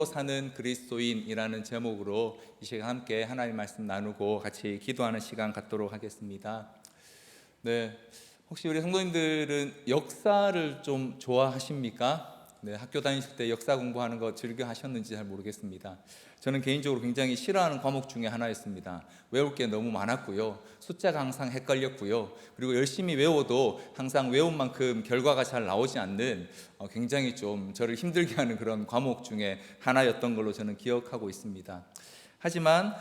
사는 그리스도인이라는 제목으로 이 시간 함께 하나님 말씀 나누고 같이 기도하는 시간 갖도록 하겠습니다. 네, 혹시 우리 성도님들은 역사를 좀 좋아하십니까? 네, 학교 다니실 때 역사 공부하는 거 즐겨 하셨는지 잘 모르겠습니다. 저는 개인적으로 굉장히 싫어하는 과목 중에 하나였습니다. 외울 게 너무 많았고요. 숫자가 항상 헷갈렸고요. 그리고 열심히 외워도 항상 외운 만큼 결과가 잘 나오지 않는 굉장히 좀 저를 힘들게 하는 그런 과목 중에 하나였던 걸로 저는 기억하고 있습니다. 하지만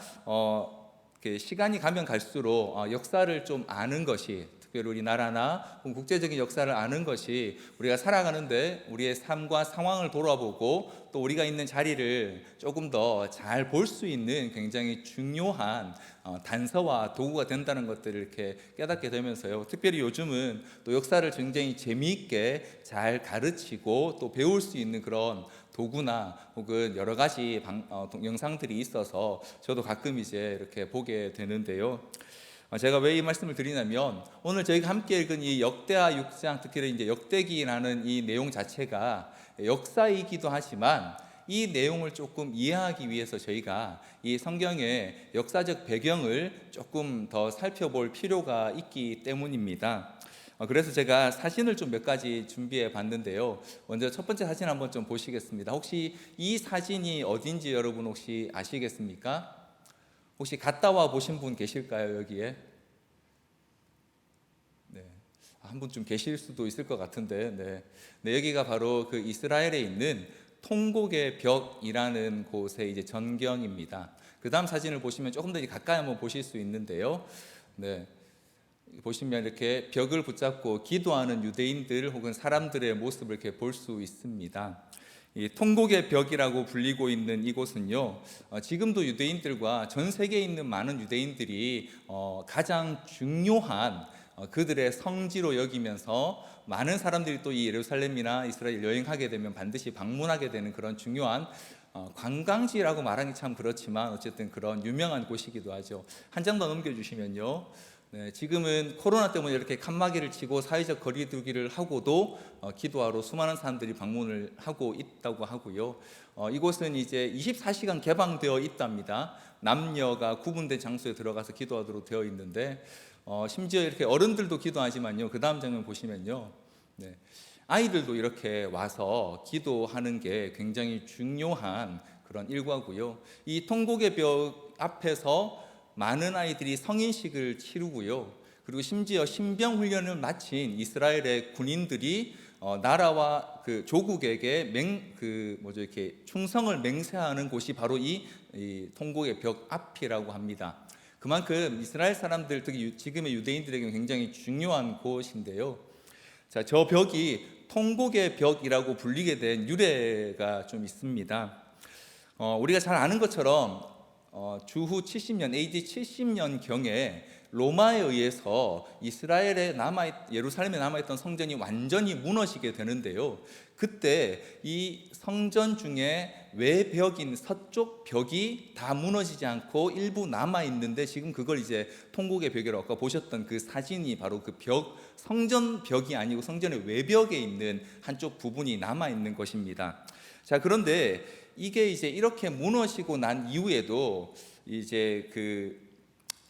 시간이 가면 갈수록 역사를 좀 아는 것이, 특별히 우리나라나 국제적인 역사를 아는 것이 우리가 살아가는데 우리의 삶과 상황을 돌아보고 또 우리가 있는 자리를 조금 더 잘 볼 수 있는 굉장히 중요한 단서와 도구가 된다는 것들을 이렇게 깨닫게 되면서요. 특별히 요즘은 또 역사를 굉장히 재미있게 잘 가르치고 또 배울 수 있는 그런 도구나 혹은 여러 가지 영상들이 있어서 저도 가끔 이제 이렇게 보게 되는데요. 제가 왜 이 말씀을 드리냐면, 오늘 저희가 함께 읽은 이 역대하 6장, 특히 이제 역대기라는 이 내용 자체가 역사이기도 하지만 이 내용을 조금 이해하기 위해서 저희가 이 성경의 역사적 배경을 조금 더 살펴볼 필요가 있기 때문입니다. 그래서 제가 사진을 좀 몇 가지 준비해 봤는데요. 먼저 첫 번째 사진 한번 좀 보시겠습니다. 혹시 이 사진이 어딘지 여러분 혹시 아시겠습니까? 혹시 갔다 와 보신 분 계실까요, 여기에? 네, 한 분쯤 계실 수도 있을 것 같은데, 네, 여기가 바로 그 이스라엘에 있는 통곡의 벽이라는 곳의 이제 전경입니다. 그 다음 사진을 보시면 조금 더 가까이 한번 보실 수 있는데요. 네, 보시면 이렇게 벽을 붙잡고 기도하는 유대인들 혹은 사람들의 모습을 이렇게 볼 수 있습니다. 이 통곡의 벽이라고 불리고 있는 이곳은요, 지금도 유대인들과 전 세계에 있는 많은 유대인들이 가장 중요한 그들의 성지로 여기면서 많은 사람들이 또 이 예루살렘이나 이스라엘 여행하게 되면 반드시 방문하게 되는 그런 중요한 관광지라고 말하기 참 그렇지만 어쨌든 그런 유명한 곳이기도 하죠. 한 장 더 넘겨주시면요. 네, 지금은 코로나 때문에 이렇게 칸막이를 치고 사회적 거리두기를 하고도 기도하러 수많은 사람들이 방문을 하고 있다고 하고요. 이곳은 이제 24시간 개방되어 있답니다. 남녀가 구분된 장소에 들어가서 기도하도록 되어 있는데 심지어 이렇게 어른들도 기도하지만요. 그 다음 장면 보시면요. 네, 아이들도 이렇게 와서 기도하는 게 굉장히 중요한 그런 일과고요. 이 통곡의 벽 앞에서 많은 아이들이 성인식을 치르고요. 그리고 심지어 신병 훈련을 마친 이스라엘의 군인들이 나라와 그 조국에게 이렇게 충성을 맹세하는 곳이 바로 이 통곡의 벽 앞이라고 합니다. 그만큼 이스라엘 사람들, 특히 지금의 유대인들에게 굉장히 중요한 곳인데요. 자, 저 벽이 통곡의 벽이라고 불리게 된 유래가 좀 있습니다. 우리가 잘 아는 것처럼 주후 70년, AD 70년 경에 로마에 의해서 예루살렘에 남아있던 성전이 완전히 무너지게 되는데요. 그때 이 성전 중에 외벽인 서쪽 벽이 다 무너지지 않고 일부 남아있는데, 지금 그걸 이제 통곡의 벽이라고 아까 보셨던 그 사진이 바로 그 벽, 성전 벽이 아니고 성전의 외벽에 있는 한쪽 부분이 남아있는 것입니다. 자, 그런데 이게 이제 이렇게 무너지고 난 이후에도 이제 그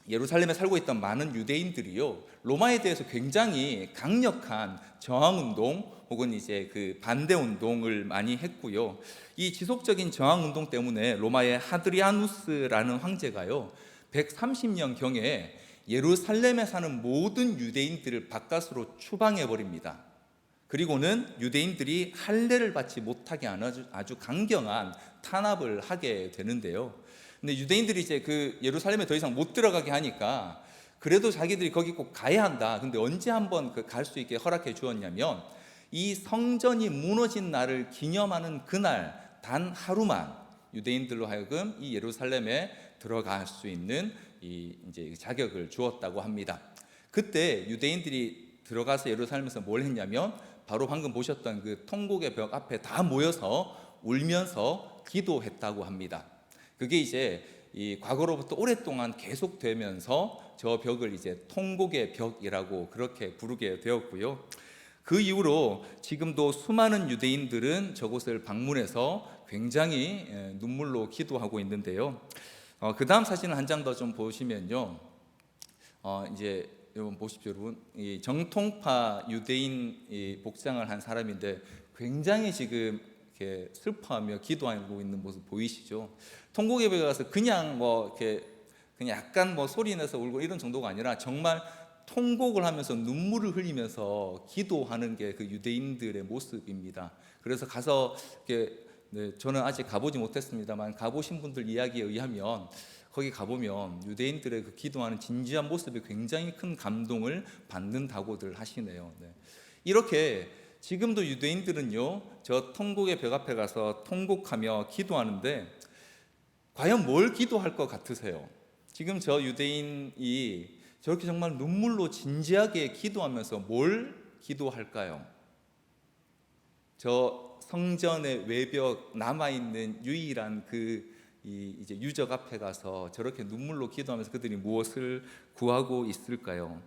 예루살렘에 살고 있던 많은 유대인들이요, 로마에 대해서 굉장히 강력한 저항운동 혹은 이제 그 반대운동을 많이 했고요. 이 지속적인 저항운동 때문에 로마의 하드리아누스라는 황제가요, 130년 경에 예루살렘에 사는 모든 유대인들을 바깥으로 추방해 버립니다. 그리고는 유대인들이 할례를 받지 못하게 하는 아주 강경한 탄압을 하게 되는데요. 근데 유대인들이 이제 그 예루살렘에 더 이상 못 들어가게 하니까 그래도 자기들이 거기 꼭 가야 한다. 근데 언제 한번 갈 수 있게 허락해 주었냐면, 이 성전이 무너진 날을 기념하는 그날 단 하루만 유대인들로 하여금 이 예루살렘에 들어갈 수 있는 이제 자격을 주었다고 합니다. 그때 유대인들이 들어가서 예루살렘에서 뭘 했냐면, 바로 방금 보셨던 그 통곡의 벽 앞에 다 모여서 울면서 기도했다고 합니다. 그게 이제 이 과거로부터 오랫동안 계속되면서 저 벽을 이제 통곡의 벽이라고 그렇게 부르게 되었고요. 그 이후로 지금도 수많은 유대인들은 저곳을 방문해서 굉장히 눈물로 기도하고 있는데요. 그 다음 사진을 한 장 더 좀 보시면요. 이제 여러분 보십시오, 여러분. 이 정통파 유대인 이 복장을 한 사람인데 굉장히 지금 이렇게 슬퍼하며 기도하고 있는 모습 보이시죠? 통곡 예배에 가서 그냥 뭐 이렇게 그냥 약간 뭐 소리 내서 울고 이런 정도가 아니라 정말 통곡을 하면서 눈물을 흘리면서 기도하는 게 그 유대인들의 모습입니다. 그래서 가서 이렇게 저는 아직 가보지 못했습니다만 가보신 분들 이야기에 의하면 거기 가보면 유대인들의 그 기도하는 진지한 모습에 굉장히 큰 감동을 받는다고들 하시네요. 이렇게 지금도 유대인들은요, 저 통곡의 벽 앞에 가서 통곡하며 기도하는데 과연 뭘 기도할 것 같으세요? 지금 저 유대인이 저렇게 정말 눈물로 진지하게 기도하면서 뭘 기도할까요? 저 성전의 외벽 남아있는 유일한 이제 유적 앞에 가서 저렇게 눈물로 기도하면서 그들이 무엇을 구하고 있을까요?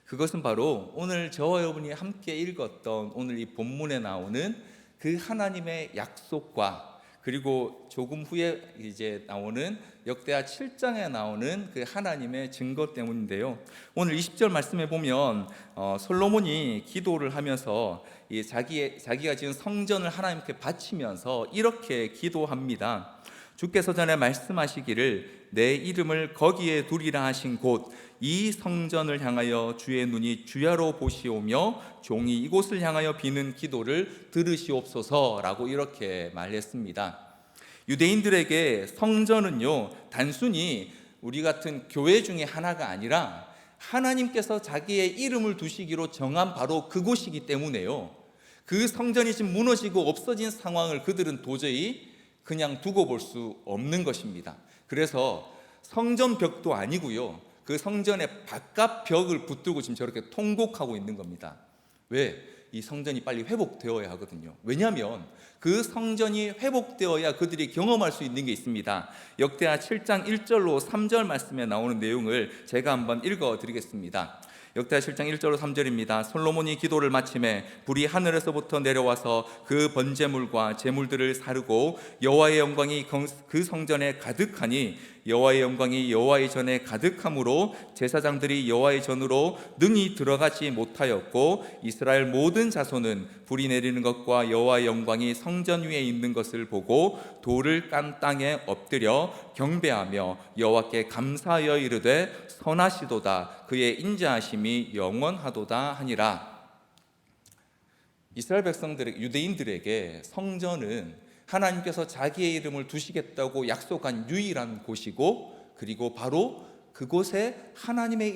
그것은 바로 오늘 저와 여러분이 함께 읽었던 오늘 이 본문에 나오는 그 하나님의 약속과 그리고 조금 후에 이제 나오는 역대하 7장에 나오는 그 하나님의 증거 때문인데요. 오늘 20절 말씀에 보면 솔로몬이 기도를 하면서 자기가 지은 성전을 하나님께 바치면서 이렇게 기도합니다. 주께서 전에 말씀하시기를 내 이름을 거기에 두리라 하신 곳 이 성전을 향하여 주의 눈이 주야로 보시오며 종이 이곳을 향하여 비는 기도를 들으시옵소서라고 이렇게 말했습니다. 유대인들에게 성전은요, 단순히 우리 같은 교회 중에 하나가 아니라 하나님께서 자기의 이름을 두시기로 정한 바로 그곳이기 때문에요, 그 성전이 지금 무너지고 없어진 상황을 그들은 도저히 그냥 두고 볼 수 없는 것입니다. 그래서 성전 벽도 아니고요, 그 성전의 바깥 벽을 붙들고 지금 저렇게 통곡하고 있는 겁니다. 왜? 이 성전이 빨리 회복되어야 하거든요. 왜냐하면 그 성전이 회복되어야 그들이 경험할 수 있는 게 있습니다. 역대하 7장 1절로 3절 말씀에 나오는 내용을 제가 한번 읽어드리겠습니다. 역대하 7장 1절로 3절입니다. 솔로몬이 기도를 마치매 불이 하늘에서부터 내려와서 그 번제물과 제물들을 사르고 여호와의 영광이 그 성전에 가득하니 여호와의 영광이 여호와의 전에 가득함으로 제사장들이 여호와의 전으로 능히 들어가지 못하였고 이스라엘 모든 자손은 불이 내리는 것과 여호와의 영광이 성전 위에 있는 것을 보고 돌을 깐 땅에 엎드려 경배하며 여호와께 감사하여 이르되 선하시도다 그의 인자하심이 영원하도다 하니라. 이스라엘 백성들의 유대인들에게 성전은 하나님께서 자기의 이름을 두시겠다고 약속한 유일한 곳이고, 그리고 바로 그곳에 하나님의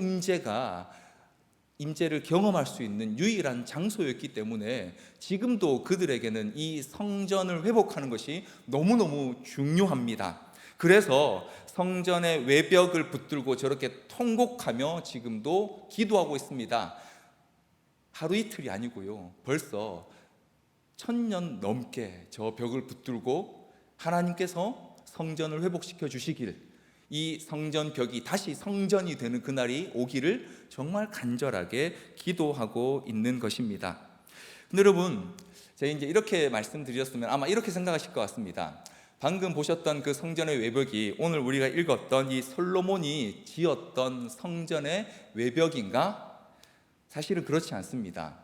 임재를 경험할 수 있는 유일한 장소였기 때문에 지금도 그들에게는 이 성전을 회복하는 것이 너무너무 중요합니다. 그래서 성전의 외벽을 붙들고 저렇게 통곡하며 지금도 기도하고 있습니다. 하루 이틀이 아니고요, 벌써 1000년 넘게 저 벽을 붙들고 하나님께서 성전을 회복시켜 주시길, 이 성전 벽이 다시 성전이 되는 그날이 오기를 정말 간절하게 기도하고 있는 것입니다. 근데 여러분, 제가 이제 이렇게 말씀드렸으면 아마 이렇게 생각하실 것 같습니다. 방금 보셨던 그 성전의 외벽이 오늘 우리가 읽었던 이 솔로몬이 지었던 성전의 외벽인가? 사실은 그렇지 않습니다.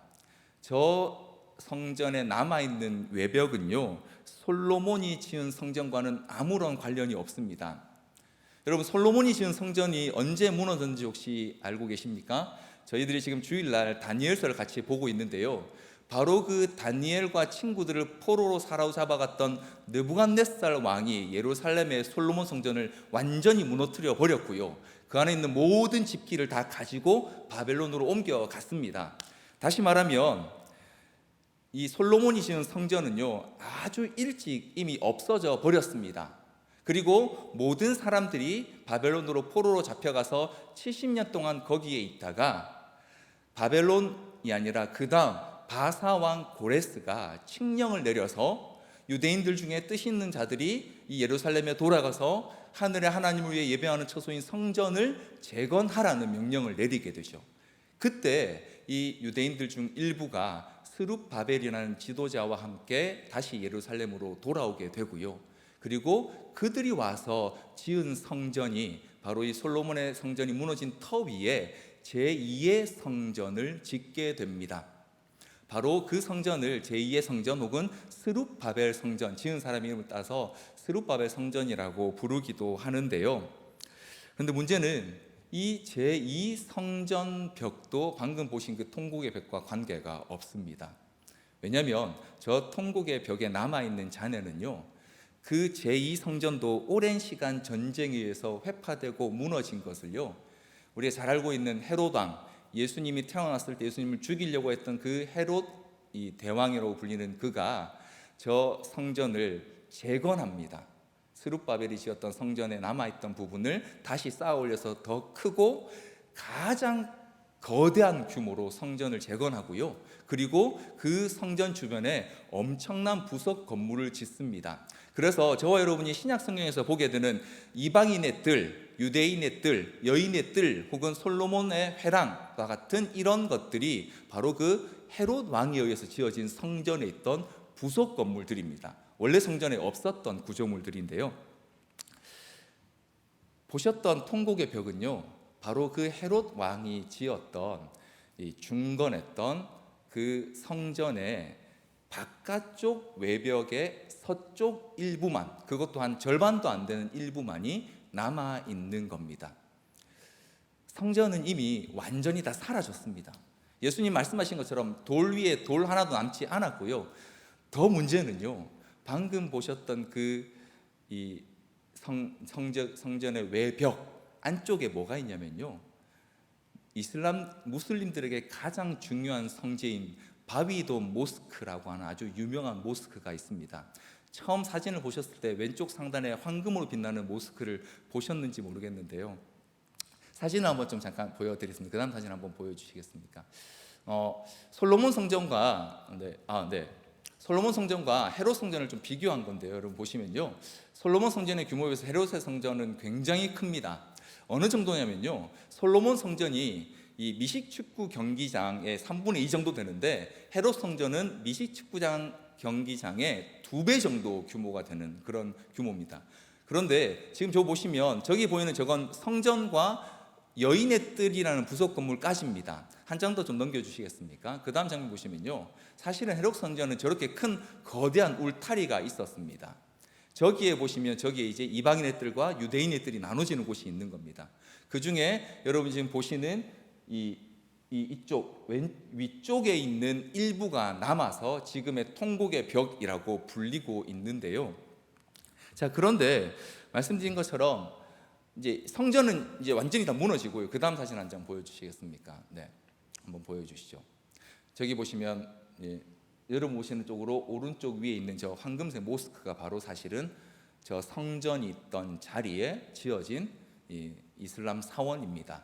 저 성전에 남아있는 외벽은요, 솔로몬이 지은 성전과는 아무런 관련이 없습니다. 여러분, 솔로몬이 지은 성전이 언제 무너졌는지 혹시 알고 계십니까? 저희들이 지금 주일날 다니엘서를 같이 보고 있는데요, 바로 그 다니엘과 친구들을 포로로 사로잡아갔던 느부갓네살 왕이 예루살렘의 솔로몬 성전을 완전히 무너뜨려 버렸고요, 그 안에 있는 모든 집기를 다 가지고 바벨론으로 옮겨갔습니다. 다시 말하면 이 솔로몬이 지은 성전은요, 아주 일찍 이미 없어져 버렸습니다. 그리고 모든 사람들이 바벨론으로 포로로 잡혀가서 70년 동안 거기에 있다가 바벨론이 아니라 그 다음 바사왕 고레스가 칙령을 내려서 유대인들 중에 뜻 있는 자들이 이 예루살렘에 돌아가서 하늘의 하나님을 위해 예배하는 처소인 성전을 재건하라는 명령을 내리게 되죠. 그때 이 유대인들 중 일부가 스룹바벨이라는 지도자와 함께 다시 예루살렘으로 돌아오게 되고요. 그리고 그들이 와서 지은 성전이 바로 이 솔로몬의 성전이 무너진 터 위에 제2의 성전을 짓게 됩니다. 바로 그 성전을 제2의 성전 혹은 스룹바벨 성전, 지은 사람 이름을 따서 스룹바벨 성전이라고 부르기도 하는데요. 그런데 문제는 이 제2 성전 벽도 방금 보신 그 통곡의 벽과 관계가 없습니다. 왜냐하면 저 통곡의 벽에 남아있는 잔해는요, 그 제2 성전도 오랜 시간 전쟁에 의해서 회파되고 무너진 것을요, 우리가 잘 알고 있는 헤롯 왕, 예수님이 태어났을 때 예수님을 죽이려고 했던 그 헤롯 이 대왕이라고 불리는 그가 저 성전을 재건합니다. 스룹바벨이 지었던 성전에 남아있던 부분을 다시 쌓아 올려서 더 크고 가장 거대한 규모로 성전을 재건하고요. 그리고 그 성전 주변에 엄청난 부속 건물을 짓습니다. 그래서 저와 여러분이 신약 성경에서 보게 되는 이방인의 뜰, 유대인의 뜰, 여인의 뜰 혹은 솔로몬의 회랑과 같은 이런 것들이 바로 그 헤롯 왕에 의해서 지어진 성전에 있던 부속 건물들입니다. 원래 성전에 없었던 구조물들인데요. 보셨던 통곡의 벽은요, 바로 그 헤롯 왕이 지었던 중건했던 그 성전의 바깥쪽 외벽의 서쪽 일부만, 그것도 한 절반도 안 되는 일부만이 남아 있는 겁니다. 성전은 이미 완전히 다 사라졌습니다. 예수님 말씀하신 것처럼 돌 위에 돌 하나도 남지 않았고요. 더 문제는요, 방금 보셨던 이 성전의 외벽 안쪽에 뭐가 있냐면요, 무슬림들에게 가장 중요한 성지인 바위돔 모스크라고 하는 아주 유명한 모스크가 있습니다. 처음 사진을 보셨을 때 왼쪽 상단에 황금으로 빛나는 모스크를 보셨는지 모르겠는데요, 사진을 한번 좀 잠깐 보여드리겠습니다. 그 다음 사진 한번 보여주시겠습니까? 솔로몬 성전과 솔로몬 성전과 헤롯 성전을 좀 비교한 건데요, 여러분 보시면요, 솔로몬 성전의 규모에 비해서 헤롯의 성전은 굉장히 큽니다. 어느 정도냐면요, 솔로몬 성전이 이 미식축구 경기장의 3분의 2 정도 되는데 헤롯 성전은 미식축구장 경기장의 2배 정도 규모가 되는 그런 규모입니다. 그런데 지금 저 보시면 저기 보이는 저건 성전과 여인의 뜰이라는 부속 건물까지입니다. 한 장 더 좀 넘겨주시겠습니까? 그 다음 장면 보시면요, 사실은 헤롯 성전은 저렇게 큰 거대한 울타리가 있었습니다. 저기에 보시면 저기에 이제 이방인의 뜰과 유대인의 뜰이 나눠지는 곳이 있는 겁니다. 그 중에 여러분 지금 보시는 이쪽 위쪽에 있는 일부가 남아서 지금의 통곡의 벽이라고 불리고 있는데요. 자, 그런데 말씀드린 것처럼 이제 성전은 이제 완전히 다 무너지고요. 그 다음 사진 한 장 보여주시겠습니까? 네, 한번 보여주시죠. 저기 보시면 여러분 보시는 쪽으로 오른쪽 위에 있는 저 황금색 모스크가 바로 사실은 저 성전이 있던 자리에 지어진 이슬람 사원입니다.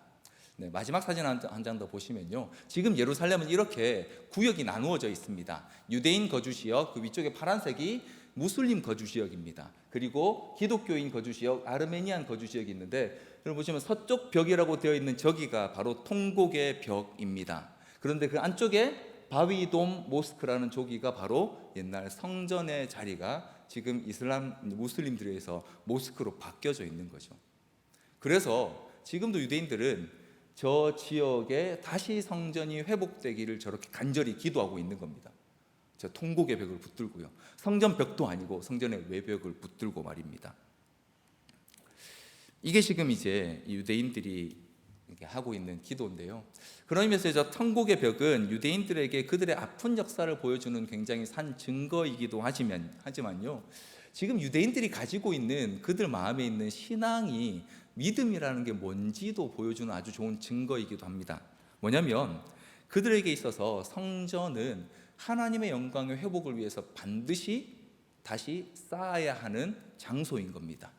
네, 마지막 사진 한 장 더 보시면요, 지금 예루살렘은 이렇게 구역이 나누어져 있습니다. 유대인 거주지역, 그 위쪽에 파란색이 무슬림 거주지역입니다. 그리고 기독교인 거주지역, 아르메니안 거주지역이 있는데, 여러분 보시면 서쪽 벽이라고 되어 있는 저기가 바로 통곡의 벽입니다. 그런데 그 안쪽에 바위돔 모스크라는 조기가 바로 옛날 성전의 자리가 지금 이슬람 무슬림들에 의해서 모스크로 바뀌어져 있는 거죠. 그래서 지금도 유대인들은 저 지역에 다시 성전이 회복되기를 저렇게 간절히 기도하고 있는 겁니다. 저 통곡의 벽을 붙들고요. 성전 벽도 아니고 성전의 외벽을 붙들고 말입니다. 이게 지금 이제 유대인들이 이렇게 하고 있는 기도인데요. 그런 의미에서 저 통곡의 벽은 유대인들에게 그들의 아픈 역사를 보여주는 굉장히 산 증거이기도 하지만요, 지금 유대인들이 가지고 있는 그들 마음에 있는 신앙이 믿음이라는 게 뭔지도 보여주는 아주 좋은 증거이기도 합니다. 뭐냐면 그들에게 있어서 성전은 하나님의 영광의 회복을 위해서 반드시 다시 쌓아야 하는 장소인 겁니다.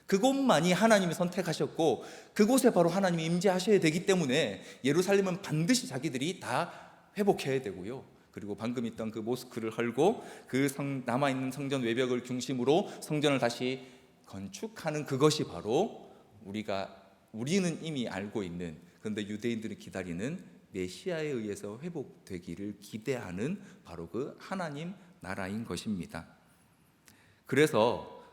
그곳만이 하나님이 선택하셨고 그곳에 바로 하나님이 임재하셔야 되기 때문에 예루살렘은 반드시 자기들이 다 회복해야 되고요. 그리고 방금 있던 그 모스크를 헐고 그 남아있는 성전 외벽을 중심으로 성전을 다시 건축하는 그것이 바로 우리는 이미 알고 있는, 그런데 유대인들이 기다리는 메시아에 의해서 회복되기를 기대하는 바로 그 하나님 나라인 것입니다. 그래서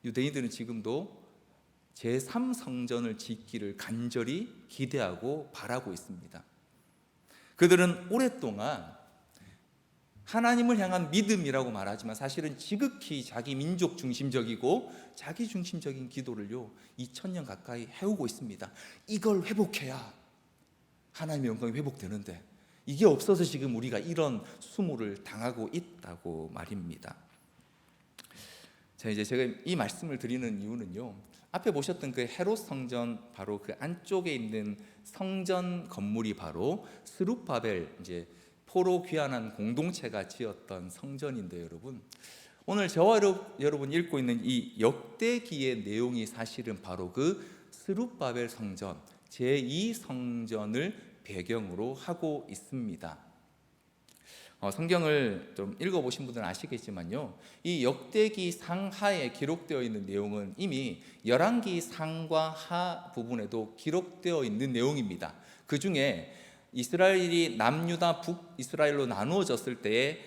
유대인들은 지금도 제3성전을 짓기를 간절히 기대하고 바라고 있습니다. 그들은 오랫동안 하나님을 향한 믿음이라고 말하지만 사실은 지극히 자기 민족 중심적이고 자기 중심적인 기도를요 2000년 가까이 해오고 있습니다. 이걸 회복해야 하나님의 영광이 회복되는데 이게 없어서 지금 우리가 이런 수모를 당하고 있다고 말입니다. 자, 이제 제가 이 말씀을 드리는 이유는요, 앞에 보셨던 그 헤롯 성전 바로 그 안쪽에 있는 성전 건물이 바로 스룹바벨, 이제 포로 귀환한 공동체가 지었던 성전인데, 여러분 오늘 저와 여러분 읽고 있는 이 역대기의 내용이 사실은 바로 그 스룹바벨 성전 제2성전을 배경으로 하고 있습니다. 성경을 좀 읽어보신 분들은 아시겠지만요, 이 역대기 상하에 기록되어 있는 내용은 이미 열왕기 상과 하 부분에도 기록되어 있는 내용입니다. 그 중에 이스라엘이 남유다 북이스라엘로 나누어졌을 때에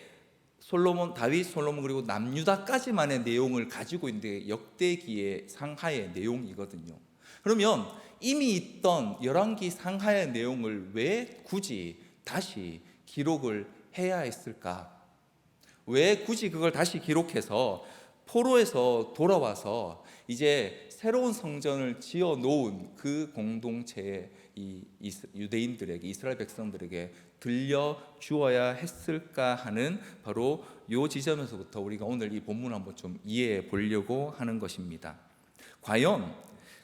다윗, 솔로몬 그리고 남유다까지만의 내용을 가지고 있는데 역대기의 상하의 내용이거든요. 그러면 이미 있던 열왕기 상하의 내용을 왜 굳이 다시 기록을 해야 했을까? 왜 굳이 그걸 다시 기록해서 포로에서 돌아와서 이제 새로운 성전을 지어 놓은 그 공동체의 이 유대인들에게, 이스라엘 백성들에게 들려주어야 했을까 하는 바로 이 지점에서부터 우리가 오늘 이 본문을 한번 좀 이해해 보려고 하는 것입니다. 과연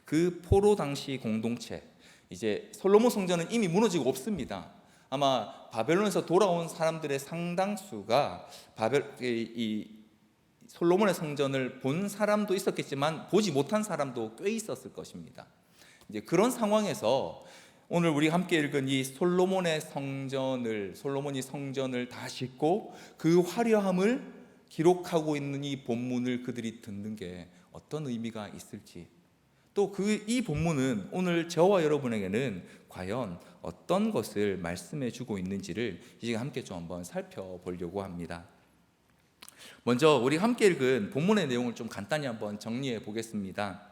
그 포로 당시 공동체, 이제 솔로몬 성전은 이미 무너지고 없습니다. 아마 바벨론에서 돌아온 사람들의 상당수가 이 솔로몬의 성전을 본 사람도 있었겠지만 보지 못한 사람도 꽤 있었을 것입니다. 이제 그런 상황에서 오늘 우리 함께 읽은 이 솔로몬이 성전을 다 짓고 그 화려함을 기록하고 있는 이 본문을 그들이 듣는 게 어떤 의미가 있을지, 또 이 본문은 오늘 저와 여러분에게는 과연 어떤 것을 말씀해 주고 있는지를 이제 함께 좀 한번 살펴보려고 합니다. 먼저 우리 함께 읽은 본문의 내용을 좀 간단히 한번 정리해 보겠습니다.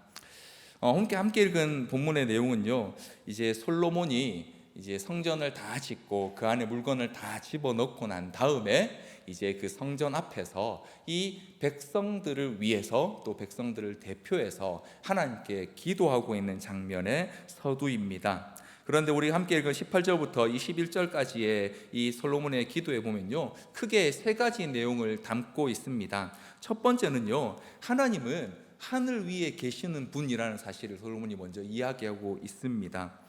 함께 읽은 본문의 내용은요, 이제 솔로몬이 이제 성전을 다 짓고 그 안에 물건을 다 집어넣고 난 다음에 이제 그 성전 앞에서 이 백성들을 위해서 또 백성들을 대표해서 하나님께 기도하고 있는 장면의 서두입니다. 그런데 우리 함께 읽은 18절부터 21절까지의 이 솔로몬의 기도에 보면요, 크게 세 가지 내용을 담고 있습니다. 첫 번째는요, 하나님은 하늘 위에 계시는 분이라는 사실을 솔로몬이 먼저 이야기하고 있습니다.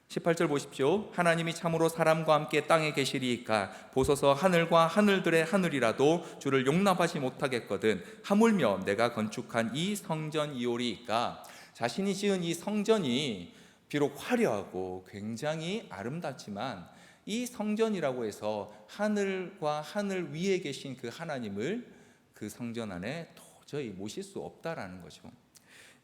18절 보십시오. 하나님이 참으로 사람과 함께 땅에 계시리이까 보소서 하늘과 하늘들의 하늘이라도 주를 용납하지 못하겠거든 하물며 내가 건축한 이 성전이오리이까. 자신이 지은 이 성전이 비록 화려하고 굉장히 아름답지만 이 성전이라고 해서 하늘과 하늘 위에 계신 그 하나님을 그 성전 안에 도저히 모실 수 없다라는 거죠.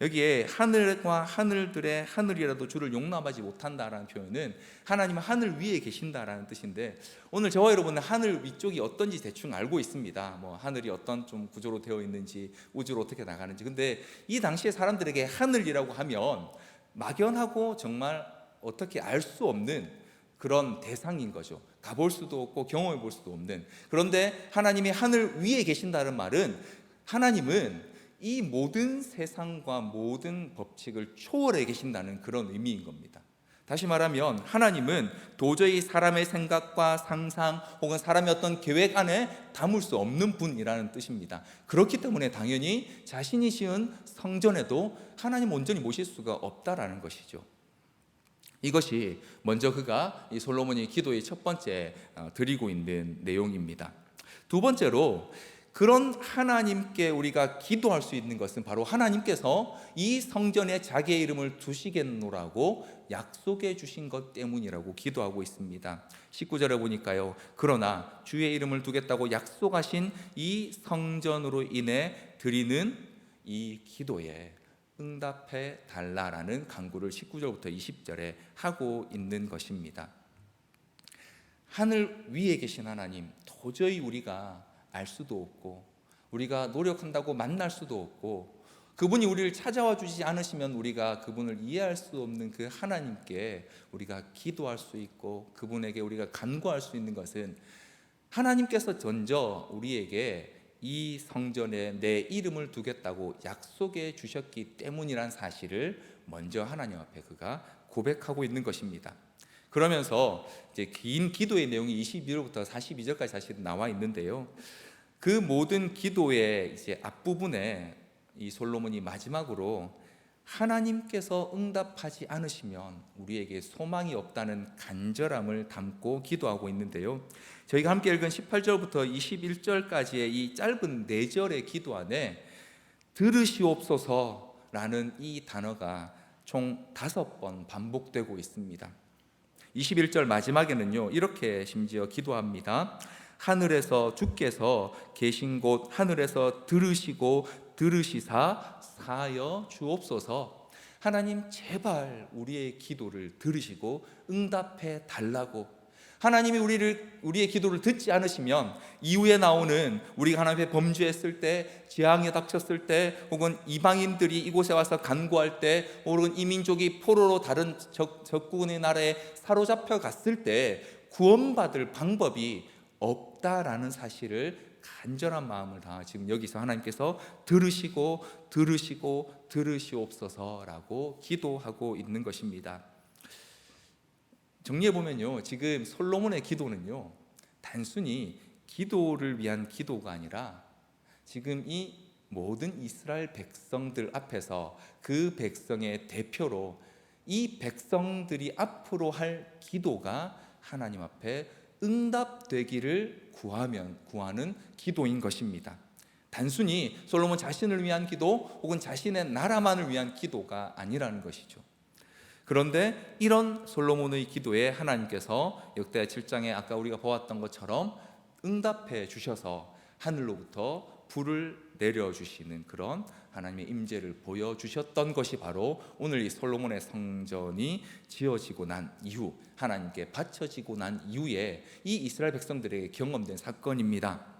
여기에 하늘과 하늘들의 하늘이라도 주를 용납하지 못한다라는 표현은 하나님은 하늘 위에 계신다라는 뜻인데, 오늘 저와 여러분은 하늘 위쪽이 어떤지 대충 알고 있습니다. 하늘이 어떤 좀 구조로 되어 있는지, 우주로 어떻게 나가는지. 근데 이 당시에 사람들에게 하늘이라고 하면 막연하고 정말 어떻게 알 수 없는 그런 대상인 거죠. 가볼 수도 없고 경험해 볼 수도 없는. 그런데 하나님이 하늘 위에 계신다는 말은 하나님은 이 모든 세상과 모든 법칙을 초월해 계신다는 그런 의미인 겁니다. 다시 말하면 하나님은 도저히 사람의 생각과 상상 혹은 사람의 어떤 계획 안에 담을 수 없는 분이라는 뜻입니다. 그렇기 때문에 당연히 자신이 지은 성전에도 하나님 온전히 모실 수가 없다라는 것이죠. 이것이 먼저 이 솔로몬이 기도의 첫 번째 드리고 있는 내용입니다. 두 번째로, 그런 하나님께 우리가 기도할 수 있는 것은 바로 하나님께서 이 성전에 자기의 이름을 두시겠노라고 약속해 주신 것 때문이라고 기도하고 있습니다. 19절에 보니까요, 그러나 주의 이름을 두겠다고 약속하신 이 성전으로 인해 드리는 이 기도에 응답해 달라라는 간구를 19절부터 20절에 하고 있는 것입니다. 하늘 위에 계신 하나님, 도저히 우리가 알 수도 없고 우리가 노력한다고 만날 수도 없고 그분이 우리를 찾아와 주지 않으시면 우리가 그분을 이해할 수 없는 그 하나님께 우리가 기도할 수 있고 그분에게 우리가 간구할 수 있는 것은 하나님께서 먼저 우리에게 이 성전에 내 이름을 두겠다고 약속해 주셨기 때문이란 사실을 먼저 하나님 앞에 그가 고백하고 있는 것입니다. 그러면서 이제 긴 기도의 내용이 22절부터 42절까지 사실 나와 있는데요. 그 모든 기도의 이제 앞부분에 이 솔로몬이 마지막으로 하나님께서 응답하지 않으시면 우리에게 소망이 없다는 간절함을 담고 기도하고 있는데요. 저희가 함께 읽은 18절부터 21절까지의 이 짧은 4절의 기도 안에 들으시옵소서라는 이 단어가 총 5번 반복되고 있습니다. 21절 마지막에는요, 이렇게 심지어 기도합니다. 하늘에서 주께서 계신 곳 하늘에서 들으시고 들으시사 사하여 주옵소서. 하나님 제발 우리의 기도를 들으시고 응답해 달라고. 하나님이 우리의 기도를 듣지 않으시면 이후에 나오는 우리가 하나님 앞에 범죄했을 때, 재앙에 닥쳤을 때, 혹은 이방인들이 이곳에 와서 간구할 때, 혹은 이민족이 포로로 다른 적군의 나라에 사로잡혀 갔을 때 구원받을 방법이 없다라는 사실을 간절한 마음을 다 지금 여기서 하나님께서 들으시고 들으시옵소서라고 기도하고 있는 것입니다. 정리해 보면요, 지금 솔로몬의 기도는요, 단순히 기도를 위한 기도가 아니라 지금 이 모든 이스라엘 백성들 앞에서 그 백성의 대표로 이 백성들이 앞으로 할 기도가 하나님 앞에 응답되기를 구하는 기도인 것입니다. 단순히 솔로몬 자신을 위한 기도 혹은 자신의 나라만을 위한 기도가 아니라는 것이죠. 그런데 이런 솔로몬의 기도에 하나님께서 역대하 7장에 아까 우리가 보았던 것처럼 응답해 주셔서 하늘로부터 불을 내려주시는 그런 하나님의 임재를 보여주셨던 것이 바로 오늘 이 솔로몬의 성전이 지어지고 난 이후, 하나님께 바쳐지고 난 이후에 이 이스라엘 백성들에게 경험된 사건입니다.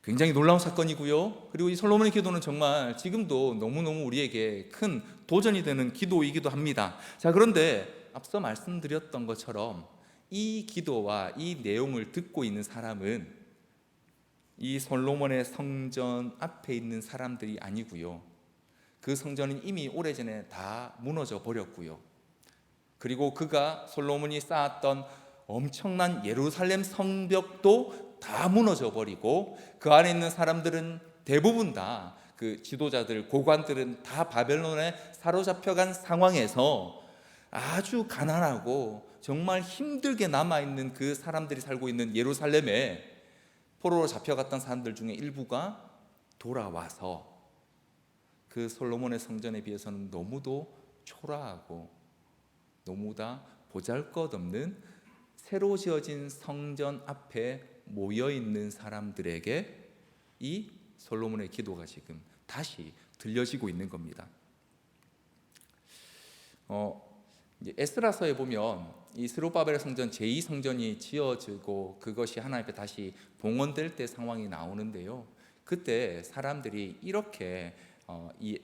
굉장히 놀라운 사건이고요. 그리고 이 솔로몬의 기도는 정말 지금도 너무너무 우리에게 큰 도전이 되는 기도이기도 합니다. 자, 그런데 앞서 말씀드렸던 것처럼 이 기도와 이 내용을 듣고 있는 사람은 이 솔로몬의 성전 앞에 있는 사람들이 아니고요. 그 성전은 이미 오래전에 다 무너져 버렸고요. 그리고 솔로몬이 쌓았던 엄청난 예루살렘 성벽도 다 무너져 버리고 그 안에 있는 사람들은 대부분 다 그 지도자들, 고관들은 다 바벨론에 사로잡혀간 상황에서 아주 가난하고 정말 힘들게 남아있는 그 사람들이 살고 있는 예루살렘에 포로로 잡혀갔던 사람들 중에 일부가 돌아와서 그 솔로몬의 성전에 비해서는 너무도 초라하고 너무나 보잘것없는 새로 지어진 성전 앞에 모여있는 사람들에게 이 솔로몬의 기도가 지금 다시 들려지고 있는 겁니다. 이제 에스라서에 보면 이 스룹바벨 성전 제2성전이 지어지고 그것이 하나님 앞에 다시 봉헌될 때 상황이 나오는데요. 그때 사람들이 이렇게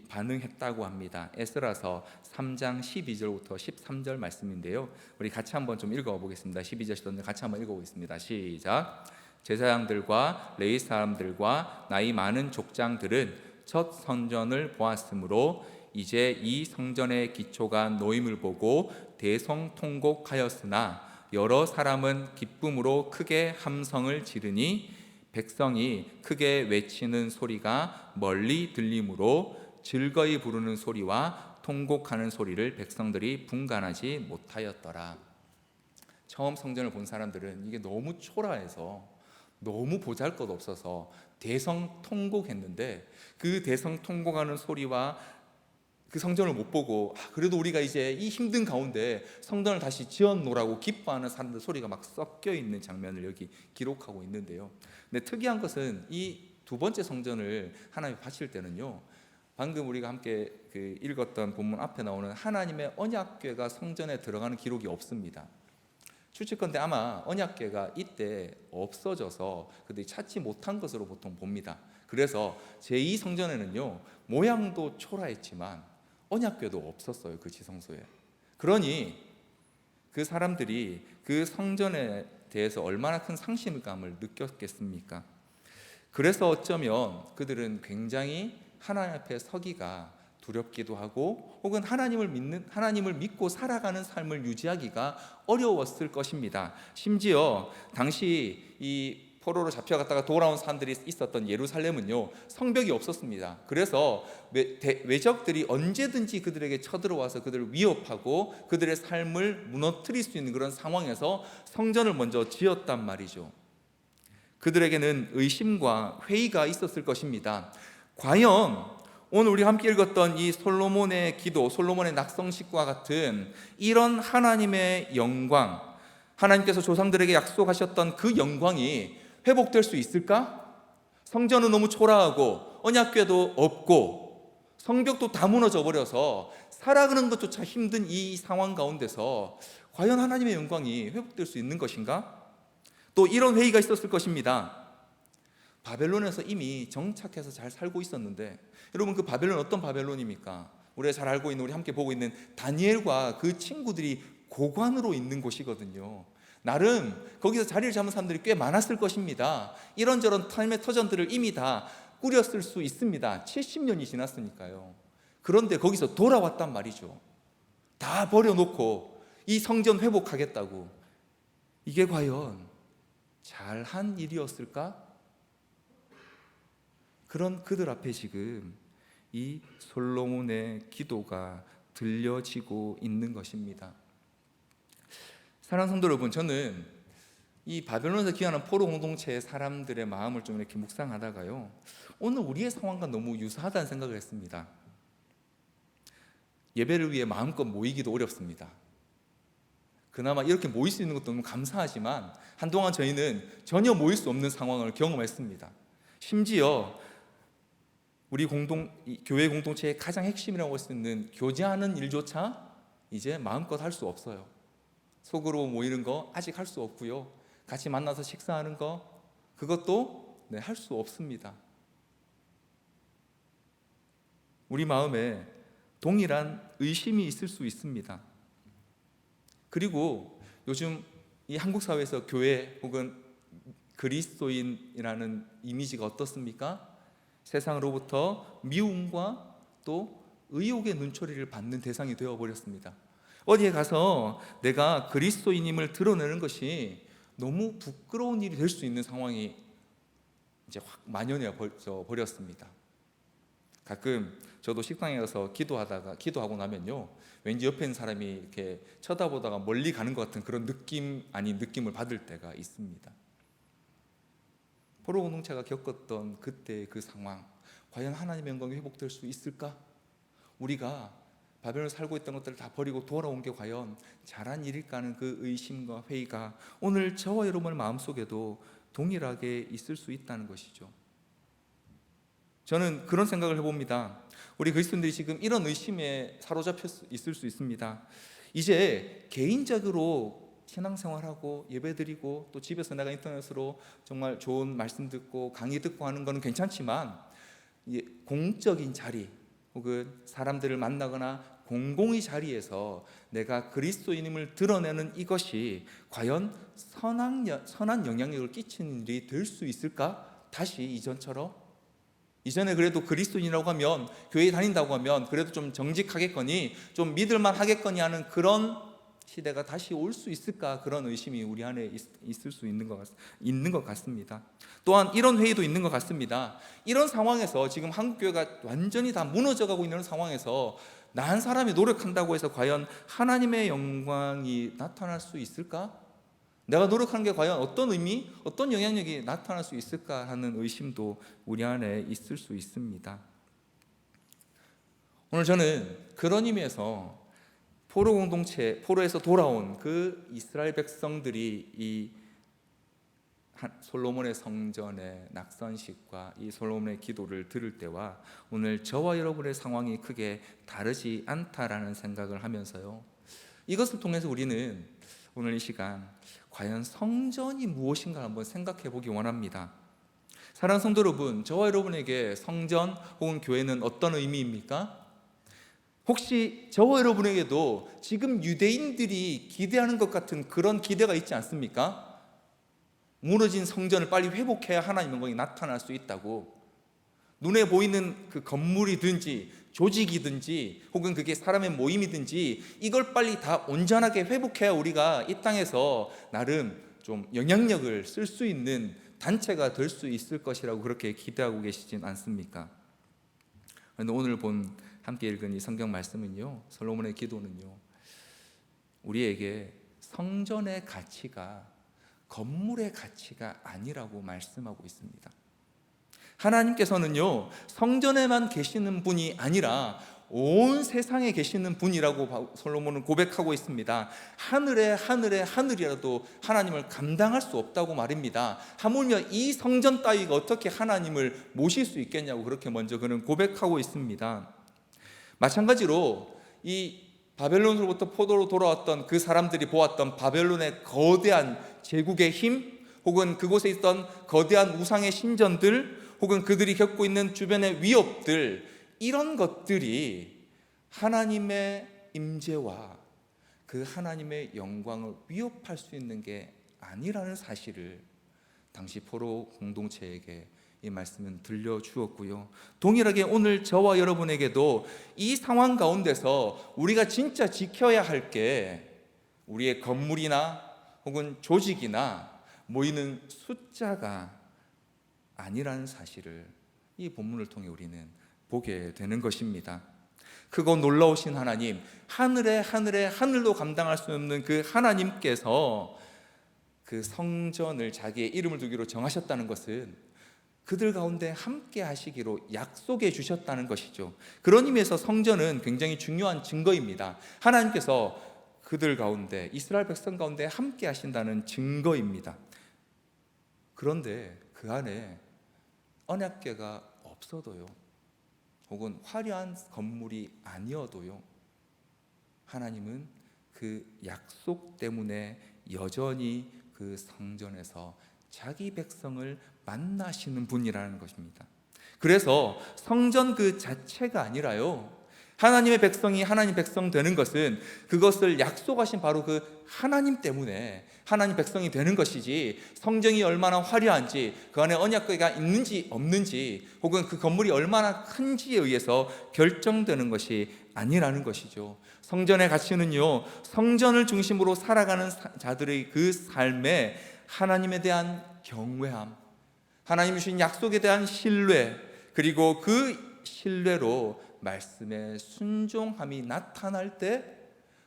반응했다고 합니다. 에스라서 3장 12절부터 13절 말씀인데요. 우리 같이 한번 좀 읽어보겠습니다. 12절 13절 같이 한번 읽어보겠습니다. 시작. 제사장들과 레위 사람들과 나이 많은 족장들은 첫 성전을 보았으므로 이제 이 성전의 기초가 놓임을 보고 대성통곡하였으나 여러 사람은 기쁨으로 크게 함성을 지르니 백성이 크게 외치는 소리가 멀리 들리므로 즐거이 부르는 소리와 통곡하는 소리를 백성들이 분간하지 못하였더라. 처음 성전을 본 사람들은 이게 너무 초라해서 너무 보잘것없어서 대성통곡했는데 그 대성통곡하는 소리와 그 성전을 못 보고 그래도 우리가 이제 이 힘든 가운데 성전을 다시 지어놓으라고 기뻐하는 사람들 소리가 막 섞여 있는 장면을 여기 기록하고 있는데요. 근데 특이한 것은 이 두 번째 성전을 하나님이 바칠 때는요, 방금 우리가 함께 읽었던 본문 앞에 나오는 하나님의 언약궤가 성전에 들어가는 기록이 없습니다. 추측컨대 아마 언약궤가 이때 없어져서 그들이 찾지 못한 것으로 보통 봅니다. 그래서 제2성전에는요 모양도 초라했지만 언약궤도 없었어요, 그 지성소에. 그러니 그 사람들이 그 성전에 대해서 얼마나 큰 상실감을 느꼈겠습니까? 그래서 어쩌면 그들은 굉장히 하나님 앞에 서기가 두렵기도 하고 혹은 하나님을 믿고 살아가는 삶을 유지하기가 어려웠을 것입니다. 심지어 당시 이 포로로 잡혀갔다가 돌아온 사람들이 있었던 예루살렘은요 성벽이 없었습니다. 그래서 외적들이 언제든지 그들에게 쳐들어와서 그들을 위협하고 그들의 삶을 무너뜨릴 수 있는 그런 상황에서 성전을 먼저 지었단 말이죠. 그들에게는 의심과 회의가 있었을 것입니다. 과연 오늘 우리 함께 읽었던 이 솔로몬의 기도, 솔로몬의 낙성식과 같은 이런 하나님의 영광, 하나님께서 조상들에게 약속하셨던 그 영광이 회복될 수 있을까? 성전은 너무 초라하고 언약궤도 없고 성벽도 다 무너져 버려서 살아가는 것조차 힘든 이 상황 가운데서 과연 하나님의 영광이 회복될 수 있는 것인가? 또 이런 회의가 있었을 것입니다. 바벨론에서 이미 정착해서 잘 살고 있었는데, 여러분 그 바벨론 어떤 바벨론입니까? 우리가 잘 알고 있는, 우리 함께 보고 있는 다니엘과 그 친구들이 고관으로 있는 곳이거든요. 나름 거기서 자리를 잡은 사람들이 꽤 많았을 것입니다. 이런저런 삶의 터전들을 이미 다 꾸렸을 수 있습니다. 70년이 지났으니까요. 그런데 거기서 돌아왔단 말이죠. 다 버려놓고 이 성전 회복하겠다고. 이게 과연 잘한 일이었을까? 그런 그들 앞에 지금 이 솔로몬의 기도가 들려지고 있는 것입니다. 사랑하는 성도 여러분, 저는 이 바벨론에서 귀환한 포로 공동체의 사람들의 마음을 좀 이렇게 묵상하다가요, 오늘 우리의 상황과 너무 유사하다는 생각을 했습니다. 예배를 위해 마음껏 모이기도 어렵습니다. 그나마 이렇게 모일 수 있는 것도 너무 감사하지만 한동안 저희는 전혀 모일 수 없는 상황을 경험했습니다. 심지어 우리 교회 공동체의 가장 핵심이라고 할 수 있는 교제하는 일조차 이제 마음껏 할 수 없어요. 속으로 모이는 거 아직 할 수 없고요. 같이 만나서 식사하는 거 그것도 할 수 없습니다. 우리 마음에 동일한 의심이 있을 수 있습니다. 그리고 요즘 이 한국 사회에서 교회 혹은 그리스도인이라는 이미지가 어떻습니까? 세상으로부터 미움과 또 의혹의 눈초리를 받는 대상이 되어버렸습니다. 어디에 가서 내가 그리스도인임을 드러내는 것이 너무 부끄러운 일이 될 수 있는 상황이 이제 확 만연해 버렸습니다. 가끔 저도 식당에 가서 기도하고 나면요, 왠지 옆에 있는 사람이 이렇게 쳐다보다가 멀리 가는 것 같은 그런 느낌 아닌 느낌을 받을 때가 있습니다. 포로 공동체가 겪었던 그때의 그 상황, 과연 하나님의 영광이 회복될 수 있을까? 우리가 바벨론에 살고 있던 것들을 다 버리고 돌아온 게 과연 잘한 일일까 하는 그 의심과 회의가 오늘 저와 여러분의 마음속에도 동일하게 있을 수 있다는 것이죠. 저는 그런 생각을 해봅니다. 우리 그리스도인들이 지금 이런 의심에 사로잡혀 있을 수 있습니다. 이제 개인적으로 신앙생활하고 예배드리고 또 집에서 내가 인터넷으로 정말 좋은 말씀 듣고 강의 듣고 하는 거는 괜찮지만, 공적인 자리 혹은 사람들을 만나거나 공공의 자리에서 내가 그리스도인임을 드러내는 이것이 과연 선한 영향력을 끼치는 일이 될 수 있을까? 다시 이전처럼? 이전에 그래도 그리스도인이라고 하면, 교회에 다닌다고 하면 그래도 좀 정직하겠거니 좀 믿을만 하겠거니 하는 그런 시대가 다시 올 수 있을까? 그런 의심이 우리 안에 있을 수 있는 것 같습니다. 또한 이런 회의도 있는 것 같습니다. 이런 상황에서 지금 한국교회가 완전히 다 무너져가고 있는 상황에서 나 한 사람이 노력한다고 해서 과연 하나님의 영광이 나타날 수 있을까? 내가 노력하는 게 과연 어떤 의미, 어떤 영향력이 나타날 수 있을까 하는 의심도 우리 안에 있을 수 있습니다. 오늘 저는 그런 의미에서 포로 공동체, 포로에서 돌아온 그 이스라엘 백성들이 이 솔로몬의 성전의 낙선식과 이 솔로몬의 기도를 들을 때와 오늘 저와 여러분의 상황이 크게 다르지 않다라는 생각을 하면서요, 이것을 통해서 우리는 오늘 이 시간 과연 성전이 무엇인가 한번 생각해 보기 원합니다. 사랑하는 성도 여러분, 저와 여러분에게 성전 혹은 교회는 어떤 의미입니까? 혹시 저와 여러분에게도 지금 유대인들이 기대하는 것 같은 그런 기대가 있지 않습니까? 무너진 성전을 빨리 회복해야 하나님의 영광이 나타날 수 있다고, 눈에 보이는 그 건물이든지 조직이든지 혹은 그게 사람의 모임이든지 이걸 빨리 다 온전하게 회복해야 우리가 이 땅에서 나름 좀 영향력을 쓸 수 있는 단체가 될 수 있을 것이라고 그렇게 기대하고 계시진 않습니까? 그런데 오늘 함께 읽은 이 성경 말씀은요, 솔로몬의 기도는요, 우리에게 성전의 가치가 건물의 가치가 아니라고 말씀하고 있습니다. 하나님께서는요, 성전에만 계시는 분이 아니라 온 세상에 계시는 분이라고 솔로몬은 고백하고 있습니다. 하늘이라도 하나님을 감당할 수 없다고 말입니다. 하물며 이 성전 따위가 어떻게 하나님을 모실 수 있겠냐고 그렇게 먼저 그는 고백하고 있습니다. 마찬가지로 이 바벨론으로부터 포로로 돌아왔던 그 사람들이 보았던 바벨론의 거대한 제국의 힘, 혹은 그곳에 있던 거대한 우상의 신전들, 혹은 그들이 겪고 있는 주변의 위협들, 이런 것들이 하나님의 임재와 그 하나님의 영광을 위협할 수 있는 게 아니라는 사실을 당시 포로 공동체에게 이 말씀은 들려주었고요. 동일하게 오늘 저와 여러분에게도 이 상황 가운데서 우리가 진짜 지켜야 할 게 우리의 건물이나 혹은 조직이나 모이는 숫자가 아니라는 사실을 이 본문을 통해 우리는 보게 되는 것입니다. 크고 놀라우신 하나님, 하늘도 감당할 수 없는 그 하나님께서 그 성전을 자기의 이름을 두기로 정하셨다는 것은 그들 가운데 함께 하시기로 약속해 주셨다는 것이죠. 그런 의미에서 성전은 굉장히 중요한 증거입니다. 하나님께서 그들 가운데, 이스라엘 백성 가운데 함께 하신다는 증거입니다. 그런데 그 안에 언약궤가 없어도요, 혹은 화려한 건물이 아니어도요, 하나님은 그 약속 때문에 여전히 그 성전에서 자기 백성을 만나시는 분이라는 것입니다. 그래서 성전 그 자체가 아니라요, 하나님의 백성이 하나님 백성 되는 것은 그것을 약속하신 바로 그 하나님 때문에 하나님 백성이 되는 것이지, 성전이 얼마나 화려한지, 그 안에 언약궤가 있는지 없는지, 혹은 그 건물이 얼마나 큰지에 의해서 결정되는 것이 아니라는 것이죠. 성전의 가치는요, 성전을 중심으로 살아가는 자들의 그 삶에 하나님에 대한 경외함, 하나님 주신 약속에 대한 신뢰, 그리고 그 신뢰로 말씀의 순종함이 나타날 때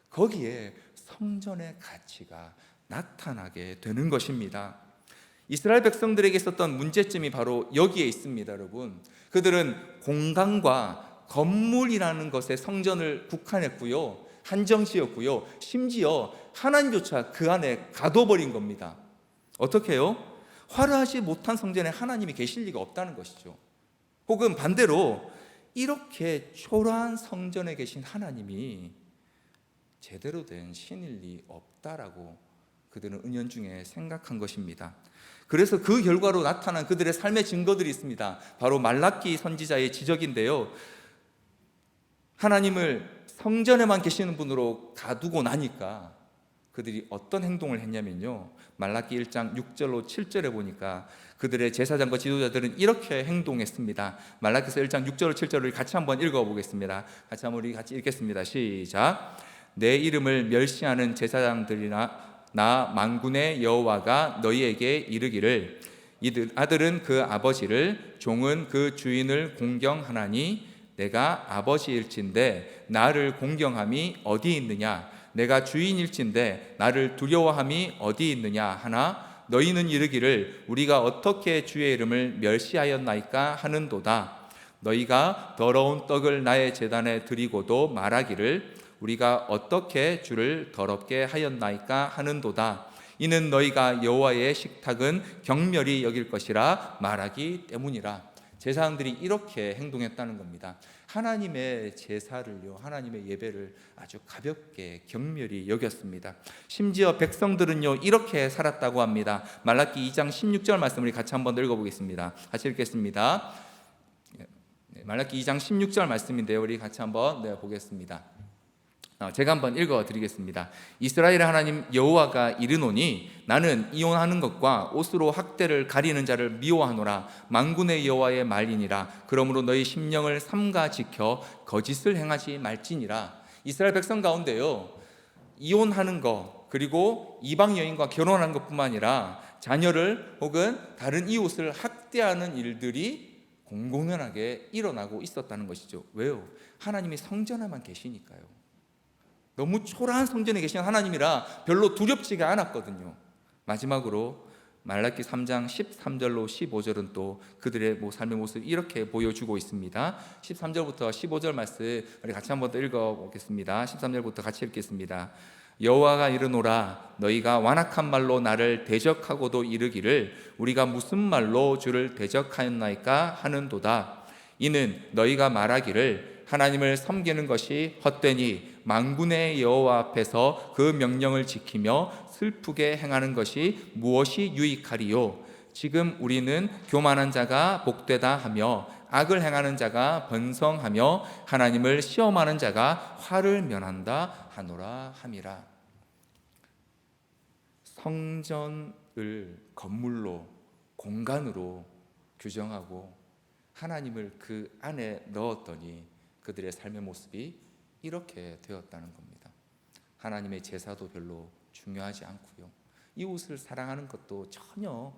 거기에 성전의 가치가 나타나게 되는 것입니다. 이스라엘 백성들에게 있었던 문제점이 바로 여기에 있습니다, 여러분. 그들은 공간과 건물이라는 것에 성전을 국한했고요, 한정지었고요, 심지어 하나님조차 그 안에 가둬버린 겁니다. 어떻게 해요? 화려하지 못한 성전에 하나님이 계실 리가 없다는 것이죠. 혹은 반대로 이렇게 초라한 성전에 계신 하나님이 제대로 된 신일 리 없다라고 그들은 은연중에 생각한 것입니다. 그래서 그 결과로 나타난 그들의 삶의 증거들이 있습니다. 바로 말라기 선지자의 지적인데요, 하나님을 성전에만 계시는 분으로 가두고 나니까 그들이 어떤 행동을 했냐면요, 말라기 1장 6절로 7절에 보니까 그들의 제사장과 지도자들은 이렇게 행동했습니다. 말라기서 1장 6절로 7절을 같이 한번 읽어보겠습니다. 우리 같이 읽겠습니다. 시작. 내 이름을 멸시하는 제사장들이나 나 만군의 여호와가 너희에게 이르기를, 아들은 그 아버지를, 종은 그 주인을 공경하나니 내가 아버지일진데 나를 공경함이 어디 있느냐? 내가 주인일진데 나를 두려워함이 어디 있느냐 하나, 너희는 이르기를 우리가 어떻게 주의 이름을 멸시하였나이까 하는도다. 너희가 더러운 떡을 나의 제단에 드리고도 말하기를 우리가 어떻게 주를 더럽게 하였나이까 하는도다. 이는 너희가 여호와의 식탁은 경멸히 여길 것이라 말하기 때문이라. 제사장들이 이렇게 행동했다는 겁니다. 하나님의 제사를요, 하나님의 예배를 아주 가볍게 경멸히 여겼습니다. 심지어 백성들은요 이렇게 살았다고 합니다. 말라기 2장 16절 말씀을 같이 한번 읽어보겠습니다. 같이 읽겠습니다. 말라기 2장 16절 말씀인데요, 우리 같이 한번 보겠습니다. 제가 한번 읽어드리겠습니다. 이스라엘의 하나님 여호와가 이르노니 나는 이혼하는 것과 옷으로 학대를 가리는 자를 미워하노라. 만군의 여호와의 말이니라. 그러므로 너희 심령을 삼가 지켜 거짓을 행하지 말지니라. 이스라엘 백성 가운데요, 이혼하는 것, 그리고 이방 여인과 결혼하는 것뿐만 아니라 자녀를 혹은 다른 이웃을 학대하는 일들이 공공연하게 일어나고 있었다는 것이죠. 왜요? 하나님이 성전에만 계시니까요. 너무 초라한 성전에 계신 하나님이라 별로 두렵지가 않았거든요. 마지막으로 말라기 3장 13절로 15절은 또 그들의 삶의 모습을 이렇게 보여주고 있습니다. 13절부터 15절 말씀 우리 같이 한번 더 읽어보겠습니다. 13절부터 같이 읽겠습니다. 여호와가 이르노라. 너희가 완악한 말로 나를 대적하고도 이르기를 우리가 무슨 말로 주를 대적하였나이까 하는도다. 이는 너희가 말하기를 하나님을 섬기는 것이 헛되니 만군의 여호와 앞에서 그 명령을 지키며 슬프게 행하는 것이 무엇이 유익하리요? 지금 우리는 교만한 자가 복되다 하며 악을 행하는 자가 번성하며 하나님을 시험하는 자가 화를 면한다 하노라 함이라. 성전을 건물로, 공간으로 규정하고 하나님을 그 안에 넣었더니 그들의 삶의 모습이 이렇게 되었다는 겁니다. 하나님의 제사도 별로 중요하지 않고요, 이웃을 사랑하는 것도 전혀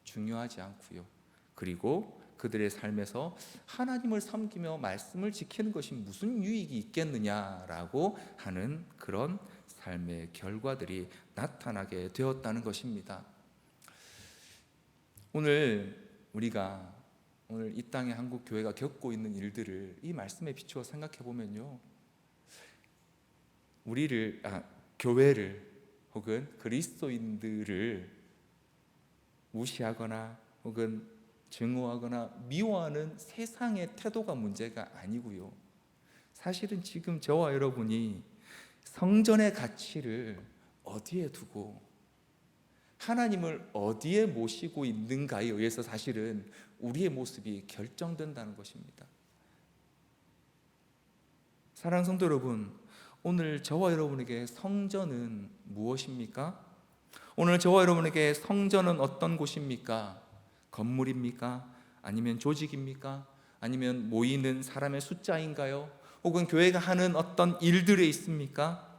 중요하지 않고요, 그리고 그들의 삶에서 하나님을 섬기며 말씀을 지키는 것이 무슨 유익이 있겠느냐라고 하는 그런 삶의 결과들이 나타나게 되었다는 것입니다. 우리가 오늘 이 땅의 한국 교회가 겪고 있는 일들을 이 말씀에 비추어 생각해 보면요, 교회를 혹은 그리스도인들을 무시하거나 혹은 증오하거나 미워하는 세상의 태도가 문제가 아니고요, 사실은 지금 저와 여러분이 성전의 가치를 어디에 두고 하나님을 어디에 모시고 있는가에 의해서 사실은 우리의 모습이 결정된다는 것입니다. 사랑하는 성도 여러분, 오늘 저와 여러분에게 성전은 무엇입니까? 오늘 저와 여러분에게 성전은 어떤 곳입니까? 건물입니까? 아니면 조직입니까? 아니면 모이는 사람의 숫자인가요? 혹은 교회가 하는 어떤 일들에 있습니까?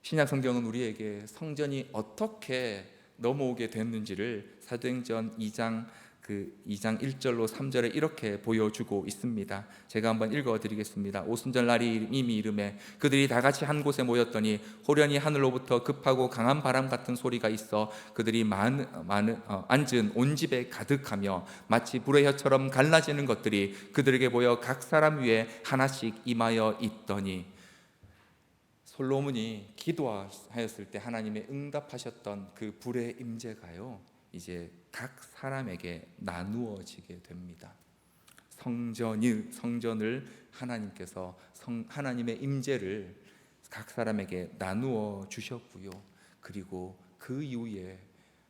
신약 성경은 우리에게 성전이 어떻게 넘어오게 됐는지를 사도행전 2장 1절로 3절에 이렇게 보여주고 있습니다. 제가 한번 읽어드리겠습니다. 오순절 날이 이미 이르매 그들이 다 같이 한 곳에 모였더니 호련히 하늘로부터 급하고 강한 바람 같은 소리가 있어 그들이 앉은 온 집에 가득하며 마치 불의 혀처럼 갈라지는 것들이 그들에게 보여 각 사람 위에 하나씩 임하여 있더니, 솔로몬이 기도하였을 때 하나님의 응답하셨던 그 불의 임재가요, 이제 각 사람에게 나누어지게 됩니다. 성전을 하나님께서 하나님의 임재를 각 사람에게 나누어 주셨고요, 그리고 그 이후에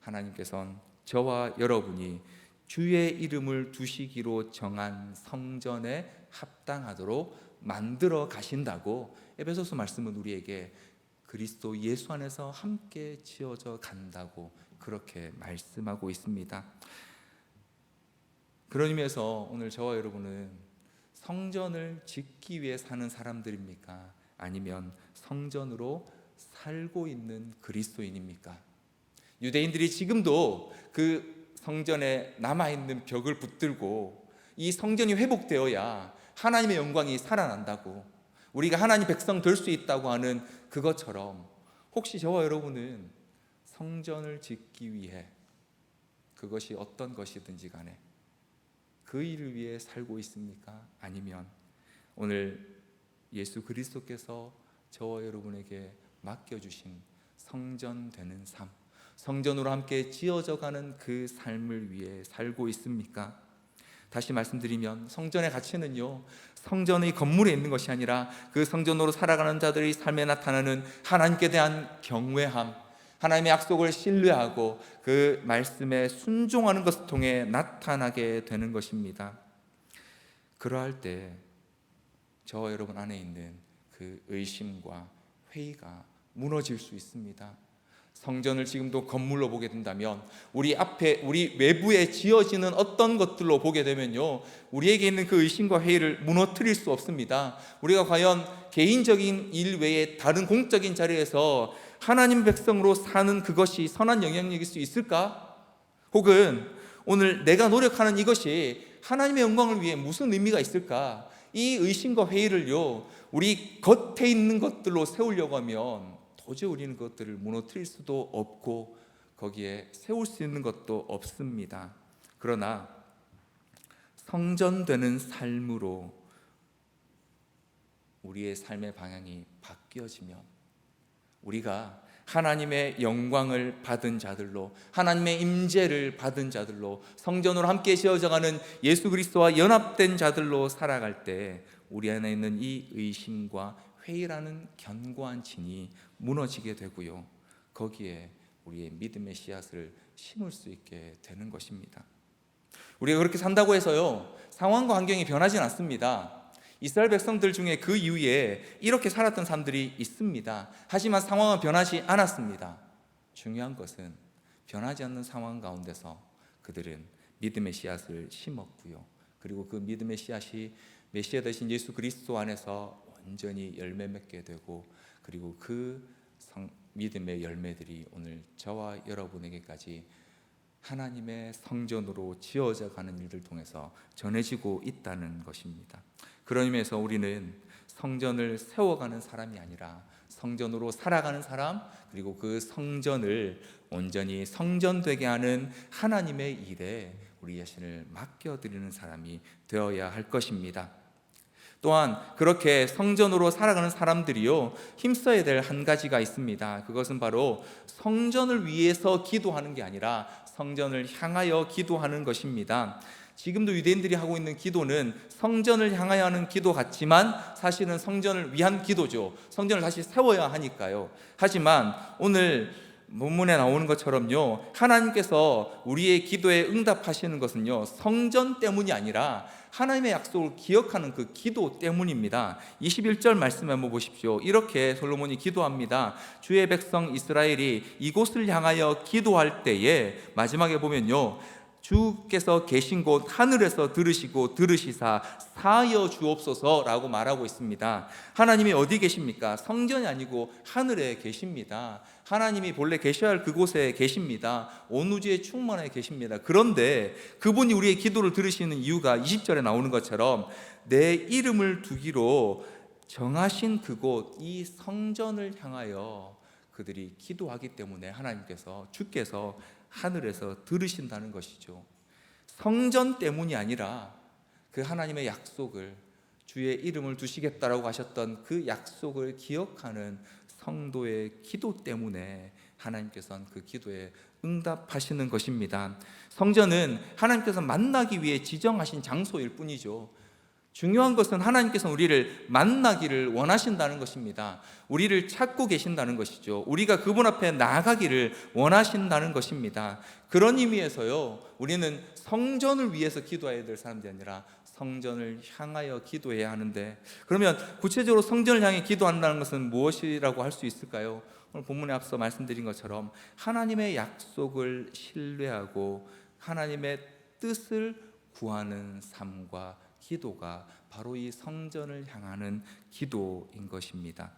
하나님께서는 저와 여러분이 주의 이름을 두시기로 정한 성전에 합당하도록 만들어 가신다고 에베소서 말씀은 우리에게 그리스도 예수 안에서 함께 지어져 간다고 그렇게 말씀하고 있습니다. 그런 의미에서 오늘 저와 여러분은 성전을 짓기 위해 사는 사람들입니까? 아니면 성전으로 살고 있는 그리스도인입니까? 유대인들이 지금도 그 성전에 남아있는 벽을 붙들고 이 성전이 회복되어야 하나님의 영광이 살아난다고, 우리가 하나님 백성 될 수 있다고 하는 그것처럼, 혹시 저와 여러분은 성전을 짓기 위해, 그것이 어떤 것이든지 간에 그 일을 위해 살고 있습니까? 아니면 오늘 예수 그리스도께서 저와 여러분에게 맡겨주신 성전 되는 삶, 성전으로 함께 지어져 가는 그 삶을 위해 살고 있습니까? 다시 말씀드리면 성전의 가치는요, 성전의 건물에 있는 것이 아니라 그 성전으로 살아가는 자들의 삶에 나타나는 하나님께 대한 경외함, 하나님의 약속을 신뢰하고 그 말씀에 순종하는 것을 통해 나타나게 되는 것입니다. 그러할 때 저와 여러분 안에 있는 그 의심과 회의가 무너질 수 있습니다. 성전을 지금도 건물로 보게 된다면, 우리 앞에, 우리 외부에 지어지는 어떤 것들로 보게 되면요, 우리에게 있는 그 의심과 회의를 무너뜨릴 수 없습니다. 우리가 과연 개인적인 일 외에 다른 공적인 자리에서 하나님 백성으로 사는 그것이 선한 영향력일 수 있을까? 혹은 오늘 내가 노력하는 이것이 하나님의 영광을 위해 무슨 의미가 있을까? 이 의심과 회의를요, 우리 겉에 있는 것들로 세우려고 하면 도저히 우리는 그것들을 무너뜨릴 수도 없고 거기에 세울 수 있는 것도 없습니다. 그러나 성전되는 삶으로 우리의 삶의 방향이 바뀌어지면, 우리가 하나님의 영광을 받은 자들로, 하나님의 임재를 받은 자들로, 성전으로 함께 지어져가는 예수 그리스도와 연합된 자들로 살아갈 때 우리 안에 있는 이 의심과 회의라는 견고한 진이 무너지게 되고요, 거기에 우리의 믿음의 씨앗을 심을 수 있게 되는 것입니다. 우리가 그렇게 산다고 해서요, 상황과 환경이 변하진 않습니다. 이스라엘 백성들 중에 그 이후에 이렇게 살았던 사람들이 있습니다. 하지만 상황은 변하지 않았습니다. 중요한 것은 변하지 않는 상황 가운데서 그들은 믿음의 씨앗을 심었고요, 그리고 그 믿음의 씨앗이 메시아 되신 예수 그리스도 안에서 온전히 열매 맺게 되고, 그리고 그 믿음의 열매들이 오늘 저와 여러분에게까지 하나님의 성전으로 지어져 가는 일들 통해서 전해지고 있다는 것입니다. 그런 의미에서 우리는 성전을 세워가는 사람이 아니라 성전으로 살아가는 사람, 그리고 그 성전을 온전히 성전되게 하는 하나님의 일에 우리 자신을 맡겨드리는 사람이 되어야 할 것입니다. 또한 그렇게 성전으로 살아가는 사람들이요, 힘써야 될 한 가지가 있습니다. 그것은 바로 성전을 위해서 기도하는 게 아니라 성전을 향하여 기도하는 것입니다. 지금도 유대인들이 하고 있는 기도는 성전을 향하여 하는 기도 같지만 사실은 성전을 위한 기도죠. 성전을 다시 세워야 하니까요. 하지만 오늘 본문에 나오는 것처럼요, 하나님께서 우리의 기도에 응답하시는 것은요, 성전 때문이 아니라 하나님의 약속을 기억하는 그 기도 때문입니다. 21절 말씀 한번 보십시오. 이렇게 솔로몬이 기도합니다. 주의 백성 이스라엘이 이곳을 향하여 기도할 때에, 마지막에 보면요, 주께서 계신 곳 하늘에서 들으시고 들으시사 사하여 주옵소서라고 말하고 있습니다. 하나님이 어디 계십니까? 성전이 아니고 하늘에 계십니다. 하나님이 본래 계셔야 할 그곳에 계십니다. 온 우주에 충만해 계십니다. 그런데 그분이 우리의 기도를 들으시는 이유가 20절에 나오는 것처럼 내 이름을 두기로 정하신 그곳, 이 성전을 향하여 그들이 기도하기 때문에 하나님께서, 주께서 하늘에서 들으신다는 것이죠. 성전 때문이 아니라 그 하나님의 약속을, 주의 이름을 두시겠다라고 하셨던 그 약속을 기억하는 성도의 기도 때문에 하나님께서는 그 기도에 응답하시는 것입니다. 성전은 하나님께서 만나기 위해 지정하신 장소일 뿐이죠. 중요한 것은 하나님께서 우리를 만나기를 원하신다는 것입니다. 우리를 찾고 계신다는 것이죠. 우리가 그분 앞에 나아가기를 원하신다는 것입니다. 그런 의미에서요, 우리는 성전을 위해서 기도해야 될 사람들이 아니라 성전을 향하여 기도해야 하는데, 그러면 구체적으로 성전을 향해 기도한다는 것은 무엇이라고 할 수 있을까요? 오늘 본문에 앞서 말씀드린 것처럼 하나님의 약속을 신뢰하고 하나님의 뜻을 구하는 삶과 기도가 바로 이 성전을 향하는 기도인 것입니다.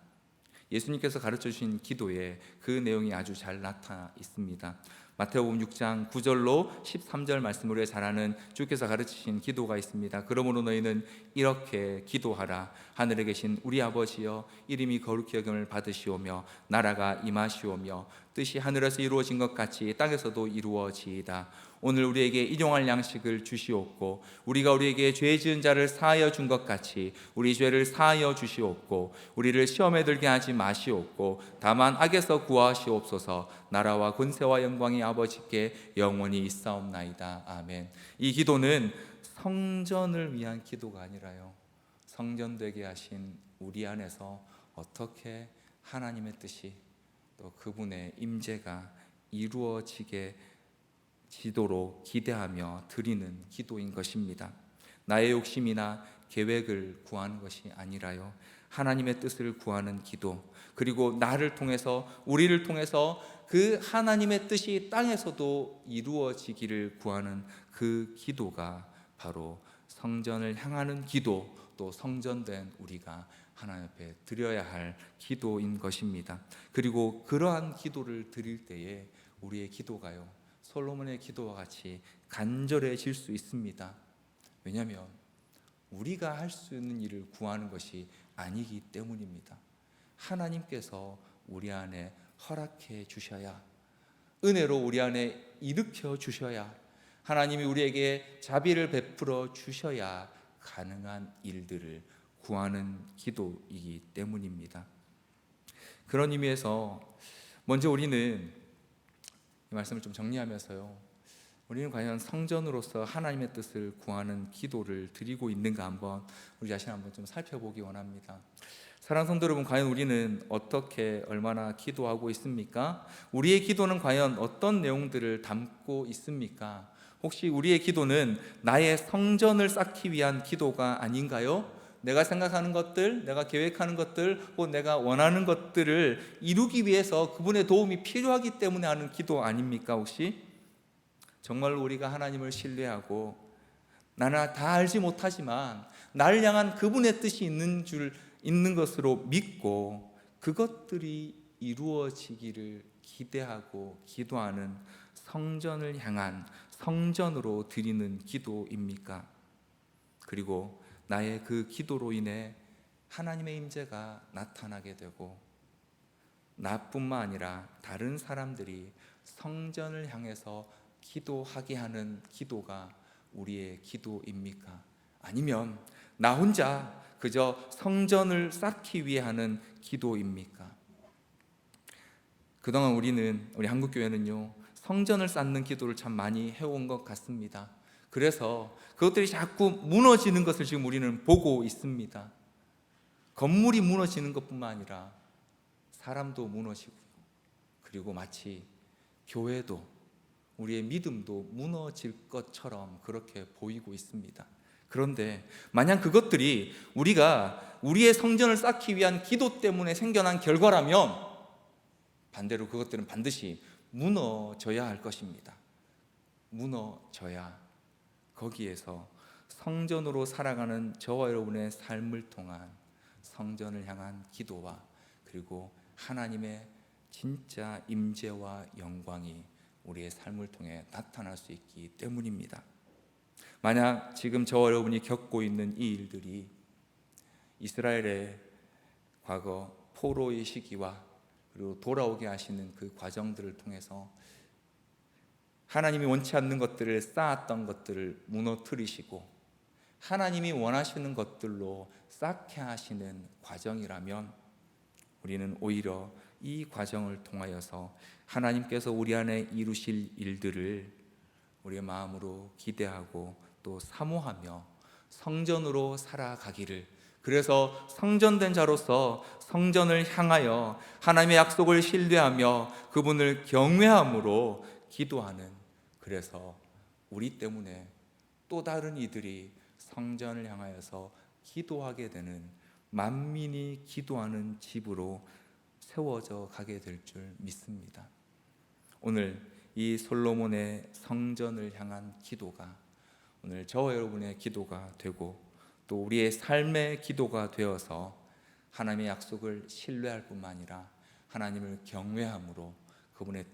예수님께서 가르쳐 주신 기도에 그 내용이 아주 잘 나타나 있습니다. 마태복음 6장 9절로 13절 말씀으로 잘 아는 주께서 가르치신 기도가 있습니다. 그러므로 너희는 이렇게 기도하라. 하늘에 계신 우리 아버지여, 이름이 거룩히 여김을 받으시오며 나라가 임하시오며 뜻이 하늘에서 이루어진 것 같이 땅에서도 이루어지이다. 오늘 우리에게 일용할 양식을 주시옵고 우리가 우리에게 죄 지은 자를 사하여 준 것 같이 우리 죄를 사하여 주시옵고 우리를 시험에 들게 하지 마시옵고 다만 악에서 구하시옵소서. 나라와 권세와 영광이 아버지께 영원히 있사옵나이다. 아멘. 이 기도는 성전을 위한 기도가 아니라요, 성전되게 하신 우리 안에서 어떻게 하나님의 뜻이 또 그분의 임재가 이루어지게 지도록 기대하며 드리는 기도인 것입니다. 나의 욕심이나 계획을 구하는 것이 아니라요, 하나님의 뜻을 구하는 기도, 그리고 나를 통해서, 우리를 통해서 그 하나님의 뜻이 땅에서도 이루어지기를 구하는 그 기도가 바로 성전을 향하는 기도, 또 성전된 우리가 하나님 앞에 드려야 할 기도인 것입니다. 그리고 그러한 기도를 드릴 때에 우리의 기도가요, 솔로몬의 기도와 같이 간절해질 수 있습니다. 왜냐하면 우리가 할 수 있는 일을 구하는 것이 아니기 때문입니다. 하나님께서 우리 안에 허락해 주셔야, 은혜로 우리 안에 일으켜 주셔야, 하나님이 우리에게 자비를 베풀어 주셔야 가능한 일들을 구하는 기도이기 때문입니다. 그런 의미에서 먼저 우리는 이 말씀을 좀 정리하면서요, 우리는 과연 성전으로서 하나님의 뜻을 구하는 기도를 드리고 있는가 한번 우리 자신 한번 좀 살펴보기 원합니다. 사랑하는 성도 여러분, 과연 우리는 어떻게 얼마나 기도하고 있습니까? 우리의 기도는 과연 어떤 내용들을 담고 있습니까? 혹시 우리의 기도는 나의 성전을 쌓기 위한 기도가 아닌가요? 내가 생각하는 것들, 내가 계획하는 것들, 혹은 내가 원하는 것들을 이루기 위해서 그분의 도움이 필요하기 때문에 하는 기도 아닙니까? 혹시 정말 우리가 하나님을 신뢰하고 나는 다 알지 못하지만 나를 향한 그분의 뜻이 있는 것으로 믿고 그것들이 이루어지기를 기대하고 기도하는 성전을 향한, 성전으로 드리는 기도입니까? 그리고 나의 그 기도로 인해 하나님의 임재가 나타나게 되고 나뿐만 아니라 다른 사람들이 성전을 향해서 기도하게 하는 기도가 우리의 기도입니까? 아니면 나 혼자 그저 성전을 쌓기 위해 하는 기도입니까? 그동안 우리 한국교회는요, 성전을 쌓는 기도를 참 많이 해온 것 같습니다. 그래서 그것들이 자꾸 무너지는 것을 지금 우리는 보고 있습니다. 건물이 무너지는 것뿐만 아니라 사람도 무너지고요, 그리고 마치 교회도, 우리의 믿음도 무너질 것처럼 그렇게 보이고 있습니다. 그런데 만약 그것들이 우리가 우리의 성전을 쌓기 위한 기도 때문에 생겨난 결과라면 반대로 그것들은 반드시 무너져야 할 것입니다. 무너져야 거기에서 성전으로 살아가는 저와 여러분의 삶을 통한 성전을 향한 기도와 그리고 하나님의 진짜 임재와 영광이 우리의 삶을 통해 나타날 수 있기 때문입니다. 만약 지금 저와 여러분이 겪고 있는 이 일들이 이스라엘의 과거 포로의 시기와 그리고 돌아오게 하시는 그 과정들을 통해서 하나님이 원치 않는 것들을 쌓았던 것들을 무너뜨리시고 하나님이 원하시는 것들로 쌓게 하시는 과정이라면 우리는 오히려 이 과정을 통하여서 하나님께서 우리 안에 이루실 일들을 우리의 마음으로 기대하고 또 사모하며 성전으로 살아가기를, 그래서 성전된 자로서 성전을 향하여 하나님의 약속을 신뢰하며 그분을 경외함으로 기도하는, 그래서 우리 때문에 또 다른 이들이 성전을 향하여서 기도하게 되는 만민이 기도하는 집으로 세워져 가게 될 줄 믿습니다. 오늘 이 솔로몬의 성전을 향한 기도가 오늘 저와 여러분의 기도가 되고 또 우리의 삶의 기도가 되어서 하나님의 약속을 신뢰할 뿐만 아니라 하나님을 경외함으로 그분의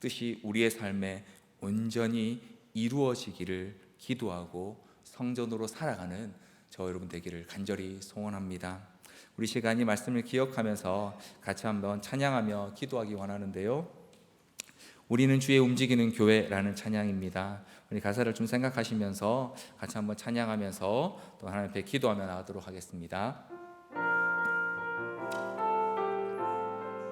뜻이 우리의 삶에 온전히 이루어지기를 기도하고 성전으로 살아가는 저와 여러분 되기를 간절히 소원합니다. 우리 시간이 말씀을 기억하면서 같이 한번 찬양하며 기도하기 원하는데요, 우리는 주의 움직이는 교회라는 찬양입니다. 우리 가사를 좀 생각하시면서 같이 한번 찬양하면서 또 하나님 앞에 기도하며 나가도록 하겠습니다.